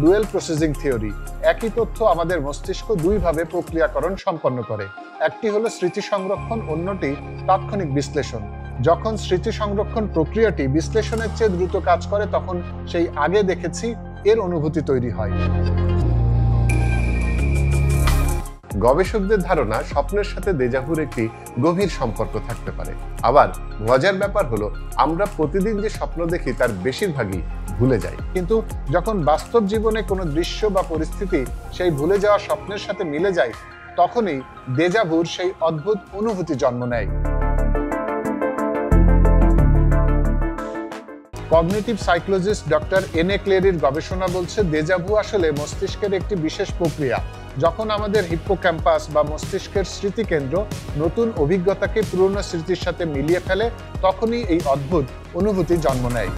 Dual processing theory. একই তথ্য আমাদের মস্তিষ্ক দুইভাবে প্রক্রিয়াকরণ সম্পন্ন করে। একটি হলো স্মৃতি সংরক্ষণ, অন্যটি তাৎক্ষণিক বিশ্লেষণ। যখন স্মৃতি সংরক্ষণ প্রক্রিয়াটি বিশ্লেষণের চেয়ে দ্রুত কাজ করে, তখন সেই আগে দেখেছি এর অনুভূতি তৈরি হয়। গবেষকদের ধারণা, স্বপ্নের সাথে দেজাভুর একটি গভীর সম্পর্ক থাকতে পারে। আবার মজার ব্যাপার হলো, আমরা প্রতিদিন যে স্বপ্ন দেখি তার বেশিরভাগই ভুলে যাই, কিন্তু যখন বাস্তব জীবনে কোনো দৃশ্য বা পরিস্থিতি সেই ভুলে যাওয়া স্বপ্নের সাথে মিলে যায়, তখনই দেজাভুর সেই অদ্ভুত অনুভূতি জন্ম নেয়। Cognitive psychologist doctor N A. ক্লেরির গবেষণা বলছে, দেজাভু আসলে মস্তিষ্কের একটি বিশেষ প্রক্রিয়া। যখন আমাদের হিপ্পোক্যাম্পাস বা মস্তিষ্কের স্মৃতিকেন্দ্র নতুন অভিজ্ঞতাকে পুরনো স্মৃতির সাথে মিলিয়ে ফেলে, তখনই এই অদ্ভুত অনুভূতি জন্ম নেয়।